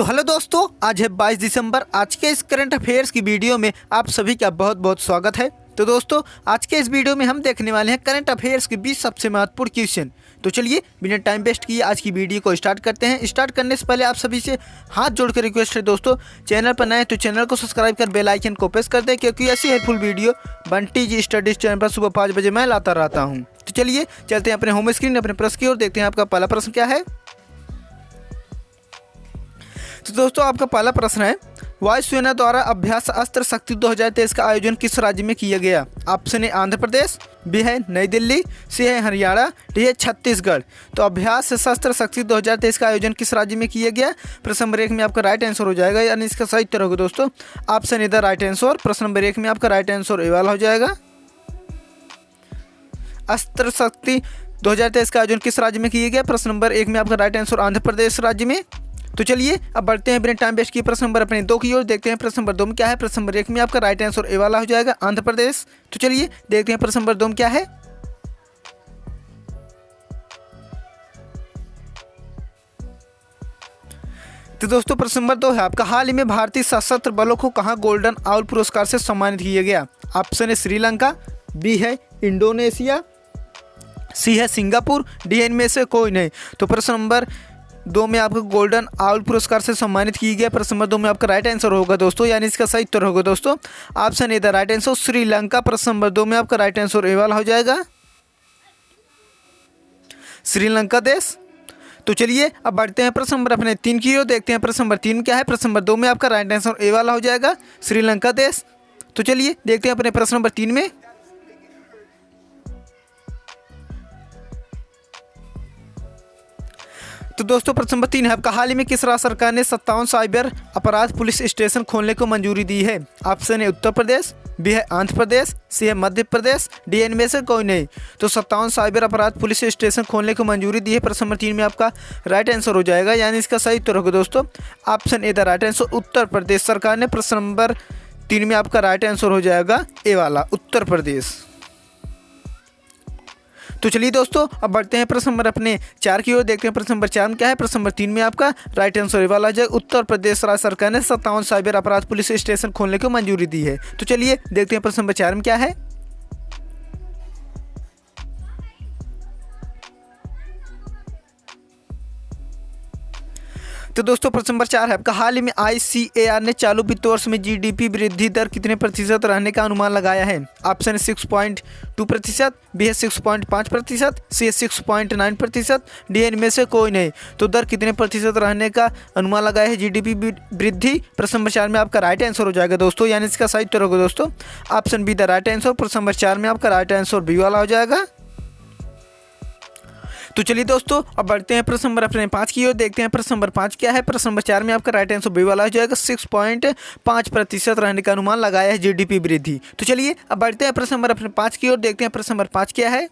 तो हेलो दोस्तों, आज है 22 दिसंबर। आज के इस करंट अफेयर्स की वीडियो में आप सभी का बहुत बहुत स्वागत है। तो दोस्तों, आज के इस वीडियो में हम देखने वाले हैं करंट अफेयर्स के 20 सबसे महत्वपूर्ण क्वेश्चन। तो चलिए बिना टाइम वेस्ट किए आज की वीडियो को स्टार्ट करते हैं। स्टार्ट करने से पहले आप सभी से हाथ जोड़कर रिक्वेस्ट है दोस्तों, चैनल पर नए तो चैनल को सब्सक्राइब कर बेल आइकन को प्रेस कर दें, क्योंकि ऐसी हेल्पफुल वीडियो बंटी जी स्टडीज चैनल पर सुबह 5 बजे मैं लाता रहता हूँ। तो चलिए चलते हैं अपने होम स्क्रीन, अपने प्रश्न की ओर। देखते हैं आपका पहला प्रश्न क्या है। तो दोस्तों, आपका पहला प्रश्न है, वायुसेना द्वारा अभ्यास अस्त्र शक्ति 2023 का आयोजन किस राज्य में किया गया। Option A Andhra Pradesh, B है नई दिल्ली, सी है हरियाणा, डी है छत्तीसगढ़। तो अभ्यास शस्त्र शक्ति 2023 का आयोजन किस राज्य में किया गया। प्रश्न नंबर 1 में आपका राइट आंसर हो जाएगा, यानी इसका सही उत्तर होगा दोस्तों option A the right answer. प्रश्न नंबर 1 में आपका राइट आंसर ए वाला हो जाएगा। अस्त्र शक्ति 2023 का आयोजन किस राज्य में किया गया। प्रश्न नंबर 1 में आपका राइट आंसर आंध्र प्रदेश राज्य में। तो चलिए अब बढ़ते हैं बिना टाइम वेस्ट किए प्रश्न नंबर अपने 2 की ओर। देखते हैं प्रश्न नंबर 2 में क्या है। प्रश्न नंबर 1 में आपका राइट आंसर ए वाला हो जाएगा, आंध्र प्रदेश। तो चलिए देखते हैं प्रश्न नंबर 2 में क्या है। तो दोस्तों, प्रश्न नंबर 2 है आपका, हाल ही में भारतीय सशस्त्र बलों को कहाँ गोल्डन आउल पुरस्कार से सम्मानित किया गया। ऑप्शन है श्रीलंका, बी है इंडोनेशिया, सी है सिंगापुर, डी है इनमें से कोई नहीं। तो प्रश्न नंबर 2 में आपको गोल्डन आउल पुरस्कार से सम्मानित किया गया। प्रश्न नंबर 2 में आपका राइट आंसर होगा दोस्तों, यानी इसका सही उत्तर होगा दोस्तों option A the right answer Sri Lanka. प्रश्न नंबर 2 में आपका राइट आंसर ए वाला हो जाएगा, श्रीलंका देश। तो चलिए अब बढ़ते हैं प्रश्न नंबर अपने 3 की ओर। देखते हैं प्रश्न नंबर 3 क्या है। प्रश्न नंबर 2 में आपका राइट आंसर ए वाला हो जाएगा, श्रीलंका देश। तो चलिए देखते हैं अपने प्रश्न नंबर 3 में। तो दोस्तों, प्रश्न नंबर 3 है आपका, हाल ही में किस राज्य सरकार ने 57 साइबर अपराध पुलिस स्टेशन खोलने को मंजूरी दी है। ऑप्शन है उत्तर प्रदेश, बी है आंध्र प्रदेश, सी है मध्य प्रदेश, डी है इनमें से कोई नहीं। तो 57 साइबर अपराध पुलिस स्टेशन खोलने को मंजूरी दी है। प्रश्न नंबर 3 में आपका राइट आंसर हो जाएगा, यानी इसका सही उत्तर होगा दोस्तों option A the right answer Uttar Pradesh सरकार ने। प्रश्न नंबर 3 में आपका राइट आंसर हो जाएगा ए वाला, उत्तर प्रदेश। तो चलिए दोस्तों अब बढ़ते हैं प्रश्न नंबर अपने 4 की ओर। देखते हैं प्रश्न नंबर 4 में क्या है। प्रश्न नंबर 3 में आपका राइट आंसर वाला है, उत्तर प्रदेश राज्य सरकार ने 57 साइबर अपराध पुलिस स्टेशन खोलने को मंजूरी दी है। तो चलिए देखते हैं प्रश्न नंबर 4 में क्या है। तो दोस्तों, प्रश्न नंबर 4 है आपका, हाल ही में ICAR ने चालू वित्त वर्ष में GDP वृद्धि दर कितने प्रतिशत रहने का अनुमान लगाया है। ऑप्शन 6.2%, बी है 6.5%, सी है 6.9%, डी इनमें से कोई नहीं। तो दर कितने प्रतिशत रहने का अनुमान लगाया है GDP वृद्धि। प्रश्न नंबर 4 में आपका राइट आंसर हो जाएगा दोस्तों, यानी इसका सही उत्तर होगा दोस्तों option B the right answer. प्रश्न नंबर 4 में आपका राइट आंसर बी वाला हो जाएगा। तो चलिए दोस्तों अब बढ़ते हैं प्रश्न नंबर अपने 5 की ओर। देखते हैं प्रश्न नंबर 5 क्या है। प्रश्न नंबर 4 में आपका राइट आंसर बी वाला हो जाएगा, 6.5% रहने का अनुमान लगाया है GDP वृद्धि। तो चलिए अब बढ़ते हैं प्रश्न नंबर अपने 5 की ओर। देखते हैं प्रश्न नंबर 5 क्या है।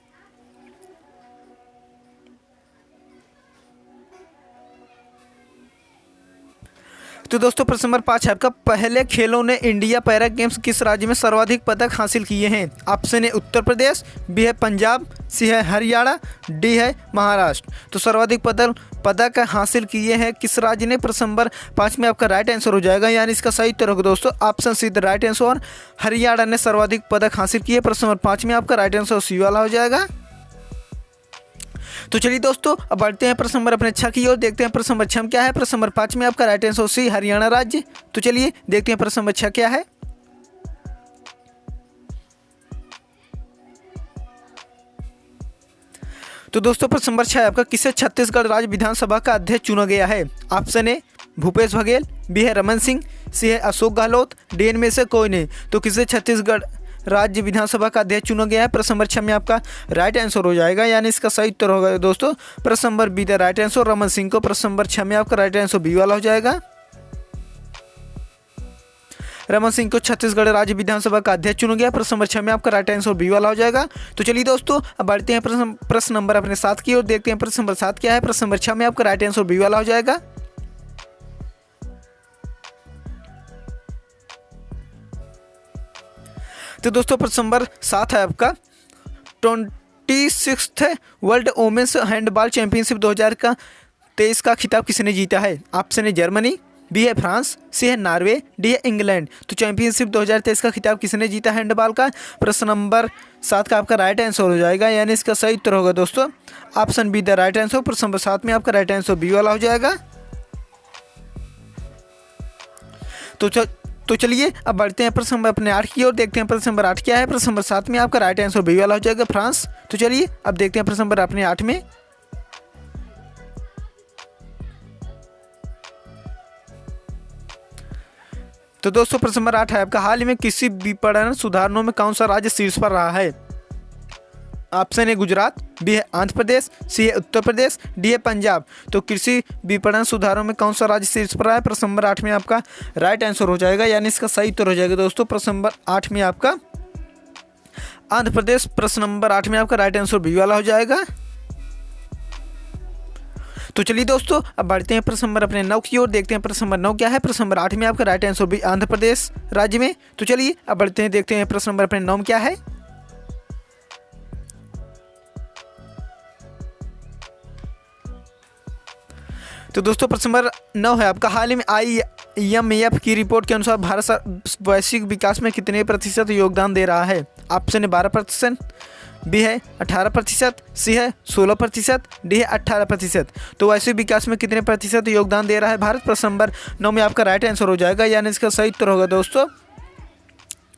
तो दोस्तों, प्रश्न नंबर 5 है आपका, पहले खेलों ने इंडिया पैरा गेम्स किस राज्य में सर्वाधिक पदक हासिल किए हैं। Option A Uttar Pradesh, B है पंजाब, सी है हरियाणा, डी है महाराष्ट्र। तो सर्वाधिक पदक हासिल किए हैं किस राज्य ने। प्रश्न नंबर 5 में आपका राइट आंसर हो जाएगा, यानी इसका सही उत्तर होगा दोस्तों option C the right answer. Haryana ने सर्वाधिक पदक हासिल किए। प्रश्न नंबर 5 में आपका राइट आंसर सी वाला हो जाएगा। तो चलिए दोस्तों अब बढ़ते हैं प्रश्न नंबर अपने 6 की ओर। देखते हैं प्रश्न नंबर 6 में क्या है। प्रश्न नंबर 5 में आपका राइट आंसर सी हरियाणा राज्य। तो चलिए देखते हैं प्रश्न नंबर 6 क्या है। तो दोस्तों, प्रश्न नंबर 6 आपका, किसे छत्तीसगढ़ राज्य विधानसभा का अध्यक्ष चुना गया है। Option A Bhupesh Baghel, B है रमन सिंह, सी है अशोक गहलोत, डी इनमें से कोई नहीं। तो किसे छत्तीसगढ़ राज्य विधानसभा का अध्यक्ष चुना गया है। प्रश्न नंबर 6 में आपका राइट आंसर हो जाएगा, यानी इसका सही उत्तर होगा दोस्तों प्रश्न number B the right answer Raman Singh को। प्रश्न नंबर 6 में आपका राइट आंसर बी वाला हो जाएगा। रमन सिंह को छत्तीसगढ़ राज्य विधानसभा का अध्यक्ष चुना गया। प्रश्न नंबर 6 में आपका राइट आंसर बी वाला हो जाएगा। तो चलिए दोस्तों अब बढ़ते हैं प्रश्न नंबर अपने 7 की ओर। देखते हैं प्रश्न नंबर 7 क्या है। प्रश्न नंबर 6 में आपका राइट आंसर बी वाला हो जाएगा। तो दोस्तों, प्रश्न नंबर 7 है आपका, 26th world women's handball championship 2023 का खिताब किसने जीता है। ऑप्शन है जर्मनी, बी है फ्रांस, सी है नॉर्वे, डी है इंग्लैंड। तो चैंपियनशिप 2023 का खिताब किसने जीता हैंडबॉल का? प्रश्न नंबर 7 का आपका राइट आंसर हो जाएगा, यानी इसका सही उत्तर होगा दोस्तों option B the right answer. प्रश्न नंबर 7 में आपका राइट आंसर बी वाला हो जाएगा। तो चलिए अब बढ़ते हैं प्रश्न नंबर अपने 8 की ओर, देखते हैं प्रश्न नंबर 8 क्या है। प्रश्न नंबर 7 में आपका राइट आंसर बी वाला हो जाएगा फ्रांस। तो चलिए अब देखते हैं प्रश्न नंबर अपने 8 में। तो दोस्तों प्रश्न नंबर 8 है आपका, हाल ही में किसी विपणन सुधारों में कौन सा राज्य शीर्ष पर रहा है? ऑप्शन ए गुजरात, बी है आंध्र प्रदेश, सी है उत्तर प्रदेश, डी है पंजाब। तो कृषि विपणन सुधारों में कौन सा राज्य शीर्ष पर रहा है? प्रश्न नंबर 8 में आपका राइट आंसर हो जाएगा, यानी इसका सही उत्तर हो जाएगा दोस्तों प्रश्न नंबर 8 में आपका आंध्र प्रदेश। प्रश्न नंबर 8 में आपका राइट आंसर बी वाला हो जाएगा। तो चलिए दोस्तों अब बढ़ते हैं प्रश्न नंबर अपने 9 की ओर, देखते हैं प्रश्न नंबर 9 क्या है। प्रश्न नंबर 8 में आपका राइट आंसर भी आंध्र प्रदेश राज्य में। तो चलिए अब बढ़ते हैं, देखते हैं प्रश्न नंबर अपने 9 में क्या है। तो दोस्तों प्रश्न नंबर 9 है आपका, हाल ही में IMF की रिपोर्ट के अनुसार भारत वैश्विक विकास में कितने प्रतिशत योगदान दे रहा है? ऑप्शन है 12%, बी है 18%, सी है 16%, डी है 18%। तो वैश्विक विकास में कितने प्रतिशत योगदान दे रहा है भारत? प्रश्न नंबर 9 में आपका राइट आंसर हो जाएगा, यानी इसका सही उत्तर होगा दोस्तों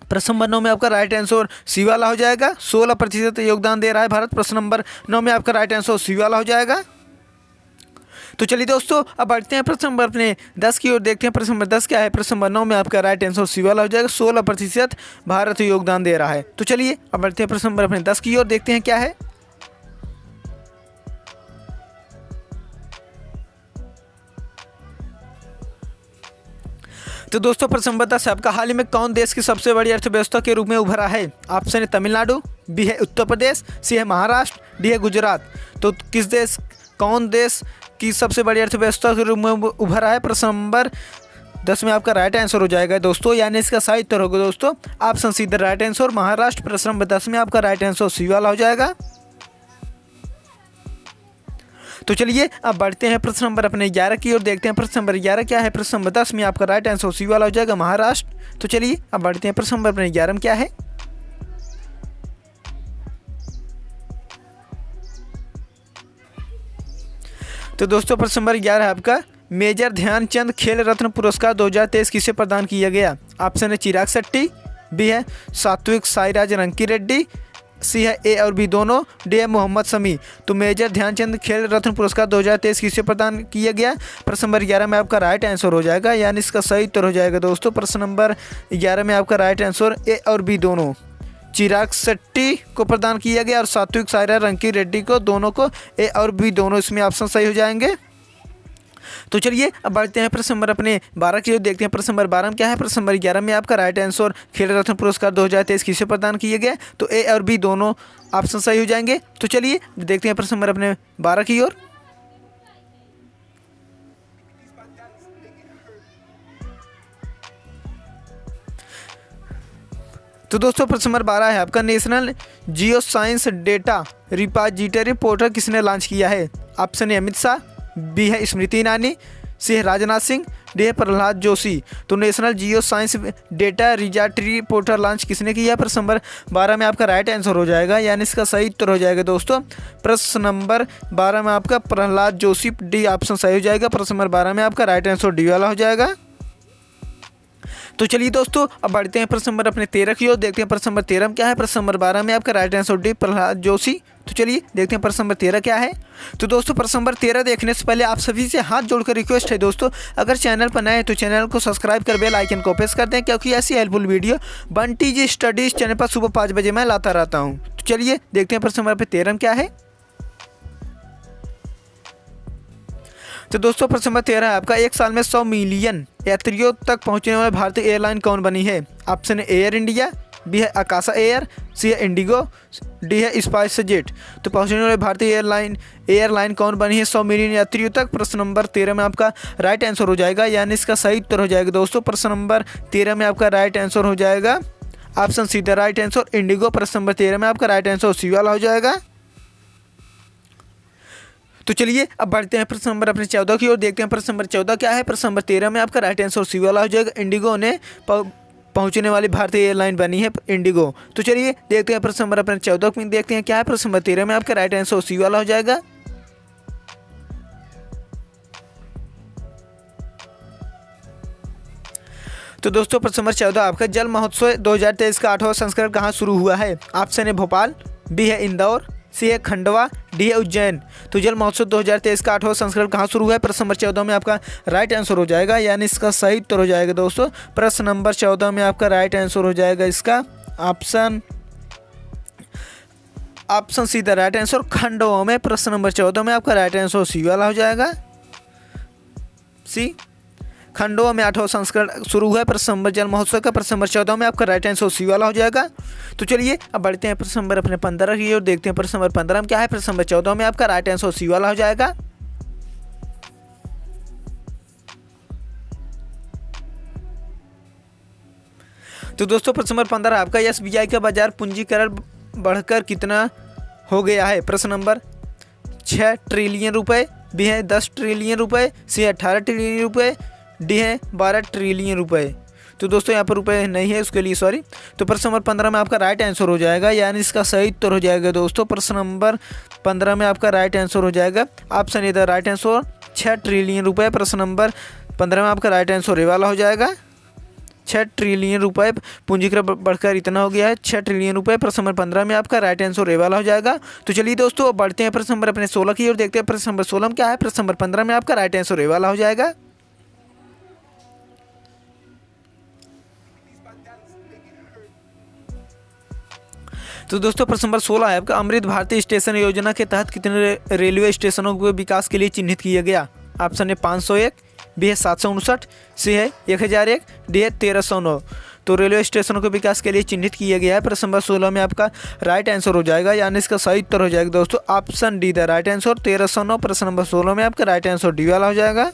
प्रश्न नंबर 9 में आपका राइट आंसर सी वाला हो जाएगा। 16% योगदान दे रहा है भारत। प्रश्न नंबर 9 में आपका राइट आंसर सी वाला हो जाएगा। तो चलिए दोस्तों अब बढ़ते हैं प्रश्न नंबर अपने 10 की ओर, देखते हैं प्रश्न नंबर 10 क्या है। प्रश्न नंबर 9 में आपका राइट आंसर सी वाला हो जाएगा। 16% भारत योगदान दे रहा है। तो चलिए अब बढ़ते हैं प्रश्न नंबर अपने 10 की ओर, देखते हैं क्या है। तो दोस्तों प्रश्न नंबर 10 आपका, हाल ही में कौन देश की सबसे बड़ी अर्थव्यवस्था के रूप में उभरा है? ऑप्शन है तमिलनाडु, बी है उत्तर प्रदेश, सी है महाराष्ट्र, डी है गुजरात। तो कौन देश की सबसे बड़ी अर्थव्यवस्था के रूप में उभरा है? प्रश्न नंबर 10 में आपका राइट आंसर हो जाएगा दोस्तों, यानी इसका सही उत्तर होगा दोस्तों option C the right answer Maharashtra. प्रश्न नंबर 10 में आपका राइट आंसर सी वाला हो जाएगा। तो चलिए अब बढ़ते हैं प्रश्न नंबर अपने 11 की ओर, देखते हैं प्रश्न नंबर 11 क्या है। प्रश्न नंबर 10 में आपका राइट आंसर सी वाला हो जाएगा महाराष्ट्र। तो चलिए अब बढ़ते हैं प्रश्न नंबर अपने 11 में क्या है। तो दोस्तों प्रश्न नंबर 11 है आपका, मेजर ध्यानचंद खेल रत्न पुरस्कार 2023 किसे प्रदान किया गया? ऑप्शन है चिराग शेट्टी, बी है सात्विक साईराज रंकी रेड्डी, सी है ए और बी दोनों, डी है मोहम्मद शमी। तो मेजर ध्यानचंद खेल रत्न पुरस्कार 2023 किसे प्रदान किया गया? प्रश्न नंबर 11 में आपका राइट आंसर हो जाएगा, यानी इसका सही उत्तर हो जाएगा दोस्तों प्रश्न नंबर 11 में आपका राइट आंसर ए और बी दोनों, चिराग शेट्टी को प्रदान किया गया और सात्विक साईराज रंकी रेड्डी को, दोनों को ए और बी दोनों, इसमें ऑप्शन सही हो जाएंगे। तो चलिए अब बढ़ते हैं प्रश्न नंबर अपने 12 की ओर, देखते हैं प्रश्न नंबर 12 में क्या है। प्रश्न नंबर 11 में आपका राइट आंसर खेल रत्न पुरस्कार 2023 किसे प्रदान किए गए? तो ए और बी दोनों ऑप्शन सही हो जाएंगे। तो चलिए देखते हैं प्रश्न नंबर अपने 12 की ओर। तो दोस्तों प्रश्न नंबर 12 है आपका, national geo science data repository portal किसने लॉन्च किया है? Option A Amit Shah, B है स्मृति ईरानी, सी है राजनाथ सिंह, डी है प्रहलाद जोशी। तो national geo science data repository portal launch किसने किया? प्रश्न नंबर 12 में आपका राइट आंसर हो जाएगा, यानी इसका सही उत्तर हो जाएगा दोस्तों प्रश्न नंबर 12 में आपका प्रहलाद जोशी, डी ऑप्शन सही हो जाएगा। प्रश्न नंबर 12 में आपका राइट आंसर डी वाला हो जाएगा। तो चलिए दोस्तों अब बढ़ते हैं प्रश्न नंबर अपने 13 की ओर, देखते हैं प्रश्न नंबर 13 में क्या है। प्रश्न नंबर 12 में आपका right answer D Prahlad Joshi. तो चलिए देखते हैं प्रश्न नंबर 13 क्या है। तो दोस्तों प्रश्न नंबर 13 देखने से पहले आप सभी से हाथ जोड़कर रिक्वेस्ट है दोस्तों, अगर चैनल पर नए हैं तो चैनल को सब्सक्राइब कर बेल आइकन को प्रेस कर दें, क्योंकि ऐसी हेल्पफुल वीडियो बंटी जी स्टडीज चैनल पर सुबह 5 बजे मैं लाता रहता हूँ। तो चलिए देखते हैं प्रश्न नंबर 13 में क्या है। तो दोस्तों प्रश्न नंबर 13 है आपका, एक साल में 100 मिलियन यात्रियों तक पहुंचने वाली भारतीय एयरलाइन कौन बनी है? ऑप्शन है एयर इंडिया, बी है आकाशा एयर, सी है इंडिगो, डी है स्पाइस जेट। तो पहुंचने वाली भारतीय एयरलाइन कौन बनी है 100 मिलियन यात्रियों तक? प्रश्न नंबर 13 में आपका राइट आंसर हो जाएगा, यानी इसका सही उत्तर हो जाएगा दोस्तों प्रश्न नंबर 13 में आपका राइट आंसर हो जाएगा option C the right answer Indigo. प्रश्न नंबर 13 में आपका राइट आंसर सी वाला हो जाएगा। तो चलिए अब बढ़ते हैं प्रश्न नंबर अपने 14 की ओर, देखते हैं प्रश्न नंबर 14 क्या है। प्रश्न नंबर 13 में आपका राइट आंसर सी वाला हो जाएगा। इंडिगो ने पहुंचने वाली भारतीय एयरलाइन बनी है इंडिगो। तो चलिए देखते हैं प्रश्न नंबर अपने 14 में, देखते हैं क्या है। प्रश्न नंबर 13 में आपका राइट आंसर सी वाला हो जाएगा। तो दोस्तों प्रश्न नंबर 14 आपका जल महोत्सव 2023 का 8वां संस्करण कहाँ शुरू हुआ है। ऑप्शन है भोपाल, बी है इंदौर, सी है खंडवा, डी है उज्जैन। तो जल महोत्सव 2023 का 8वां संस्करण कहाँ शुरू हुआ है। प्रश्न नंबर 14 में आपका राइट आंसर हो जाएगा, यानी इसका सही उत्तर हो जाएगा दोस्तों। प्रश्न नंबर 14 में आपका राइट आंसर हो जाएगा इसका option C the right answer Khandwa में। प्रश्न नंबर 14 में आपका राइट आंसर सी वाला हो जाएगा, सी खंडवा में 8वां संस्करण शुरू हुआ है प्रश्न नंबर जल महोत्सव का। प्रश्न नंबर 14 में आपका राइट आंसर सी वाला हो जाएगा। तो चलिए अब बढ़ते हैं प्रश्न नंबर अपने 15 की ओर, देखते हैं प्रश्न नंबर 15 में क्या है। प्रश्न नंबर 14 में आपका राइट आंसर सी वाला हो जाएगा। तो दोस्तों प्रश्न नंबर 15 आपका एसबीआई का बाजार पूंजीकरण बढ़कर कितना हो गया है। प्रश्न नंबर 6 ट्रिलियन रुपए, बी है 10 ट्रिलियन रुपए, सी है 18 ट्रिलियन रुपए, डी है 12 ट्रिलियन रुपए। तो दोस्तों यहाँ पर रुपए नहीं है, उसके लिए सॉरी। तो प्रश्न नंबर 15 में आपका राइट आंसर हो जाएगा, यानी इसका सही उत्तर हो जाएगा दोस्तों। प्रश्न नंबर 15 में आपका राइट आंसर हो जाएगा ऑप्शन इधर राइट आंसर 6 ट्रिलियन रुपए। प्रश्न नंबर 15 में आपका राइट आंसर ये वाला हो जाएगा 6 ट्रिलियन रुपए पूंजीकरण बढ़कर इतना हो गया है 6 ट्रिलियन रुपए। प्रश्न नंबर 15 में आपका राइट आंसर ये वाला हो जाएगा। तो चलिए दोस्तों अब बढ़ते हैं प्रश्न नंबर अपने 16 की ओर, देखते हैं प्रश्न नंबर 16 में क्या है। प्रश्न नंबर 15 में आपका राइट आंसर ये वाला हो जाएगा। तो दोस्तों प्रश्न नंबर 16 है आपका अमृत भारतीय स्टेशन योजना के तहत कितने रेलवे स्टेशनों को विकास के लिए चिन्हित किया गया। ऑप्शन है 501, बी है 759, सी है 1001, डी है 1309। तो रेलवे स्टेशनों के विकास के लिए चिन्हित किया गया है। प्रश्न नंबर 16 में आपका राइट आंसर हो जाएगा, यानी इसका सही उत्तर हो जाएगा दोस्तों option D the right answer 1309। प्रश्न नंबर 16 में आपका राइट आंसर डी वाला हो जाएगा।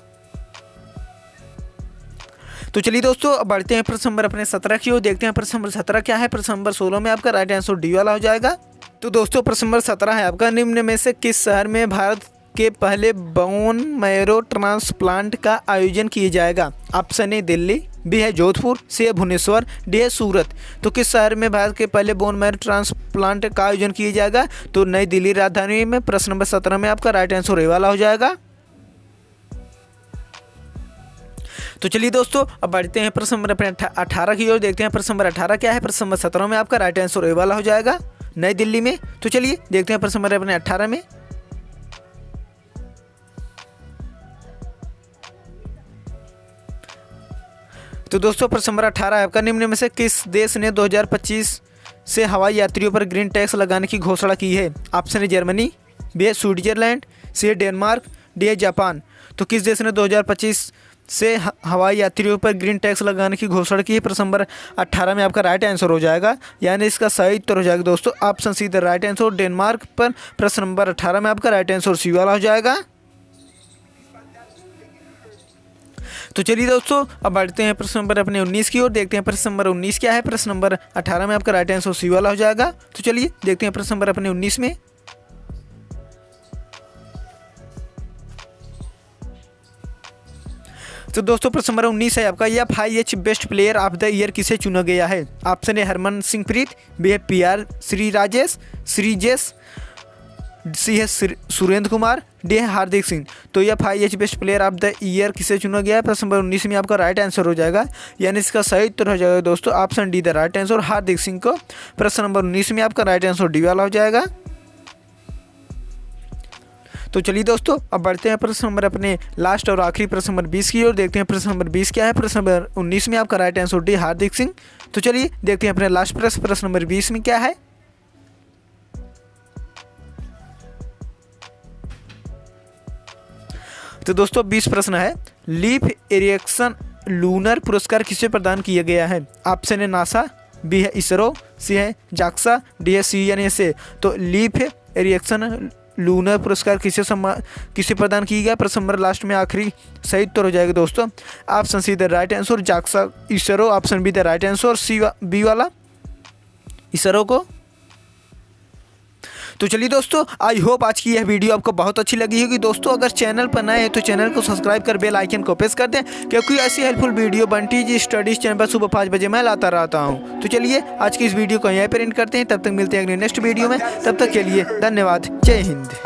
तो चलिए दोस्तों अब बढ़ते हैं प्रश्न नंबर अपने 17 की ओर, देखते हैं प्रश्न नंबर 17 क्या है। प्रश्न नंबर 16 में आपका राइट आंसर डी वाला हो जाएगा। तो दोस्तों प्रश्न नंबर 17 है आपका निम्न में से किस शहर में भारत के पहले बोन मैरो ट्रांसप्लांट का आयोजन किया जाएगा। ऑप्शन ए दिल्ली, बी है जोधपुर, सी है भुवनेश्वर, डी है सूरत। तो किस शहर में भारत के पहले बोन मैरो ट्रांसप्लांट का आयोजन किया जाएगा। तो नई दिल्ली राजधानी में। प्रश्न नंबर 17 में आपका राइट आंसर ये वाला हो जाएगा। तो चलिए दोस्तों अब बढ़ते हैं प्रश्न नंबर अपने 18 की ओर, देखते हैं प्रश्न नंबर 18 क्या है। प्रश्न नंबर 17 में आपका राइट आंसर ये वाला हो जाएगा नई दिल्ली में। तो चलिए देखते हैं प्रश्न नंबर अपने 18 में। तो दोस्तों प्रश्न नंबर 18 है आपका निम्न में से किस देश ने 2025 से हवाई यात्रियों पर ग्रीन टैक्स लगाने की घोषणा की है। ऑप्शन है जर्मनी, बी है स्विट्जरलैंड, सी है डेनमार्क, डी है जापान। तो किस देश ने 2025 से हवाई यात्रियों पर ग्रीन टैक्स लगाने की घोषणा की है। प्रश्न नंबर 18 में आपका राइट आंसर हो जाएगा, यानी इसका सही उत्तर हो जाएगा दोस्तों option C the right answer Denmark पर। प्रश्न नंबर 18 में आपका राइट आंसर सी वाला हो जाएगा। तो चलिए दोस्तों अब बढ़ते हैं प्रश्न नंबर अपने 19 की ओर, देखते हैं प्रश्न नंबर 19 क्या है। प्रश्न नंबर 18 में आपका राइट आंसर सी वाला हो जाएगा। तो चलिए देखते हैं प्रश्न नंबर अपने 19 में। तो दोस्तों प्रश्न नंबर 19 है आपका FIH best player of the year किसे चुना गया है। ऑप्शन है हरमनप्रीत, बी है PR श्रीजेश, सी है सुरेंद्र कुमार, डी है हार्दिक सिंह। तो FIH best player of the year किसे चुना गया है। प्रश्न नंबर 19 में आपका राइट आंसर हो जाएगा, यानी इसका सही उत्तर हो जाएगा दोस्तों option D the right answer Hardik Singh को। प्रश्न नंबर 19 में आपका राइट आंसर डी वाला हो जाएगा। तो चलिए दोस्तों अब बढ़ते हैं प्रश्न नंबर अपने लास्ट और आखिरी प्रश्न नंबर 20 की ओर, देखते हैं प्रश्न नंबर 20 क्या है। प्रश्न नंबर 19 में आपका राइट आंसर डी हार्दिक सिंह। तो चलिए देखते हैं अपने लास्ट प्रश्न नंबर 20 में क्या है। तो दोस्तों 20 प्रश्न है लीफ एरिक्सन लूनर पुरस्कार किसे प्रदान किया गया है। ऑप्शन है नासा, बी है इसरो, सी है जाक्सा, डी है CNSA। तो लीफ एरिक्सन लूनर पुरस्कार किसे प्रदान किया गया। प्रश्न नंबर लास्ट में आखिरी सही उत्तर हो जाएगा दोस्तों option C the right answer JAXA ISRO. Option B the right answer B वाला इसरो को। तो चलिए दोस्तों, आई होप आज की यह वीडियो आपको बहुत अच्छी लगी होगी। दोस्तों अगर चैनल पर नए हैं तो चैनल को सब्सक्राइब कर बेल आइकन को प्रेस कर दें, क्योंकि ऐसी हेल्पफुल वीडियो बंटी जी स्टडीज चैनल पर सुबह 5 बजे मैं लाता रहता हूँ। तो चलिए आज की इस वीडियो को यहीं पर एंड करते हैं। तब तक मिलते हैं अगले नेक्स्ट वीडियो में। तब तक के लिए धन्यवाद। जय हिंद।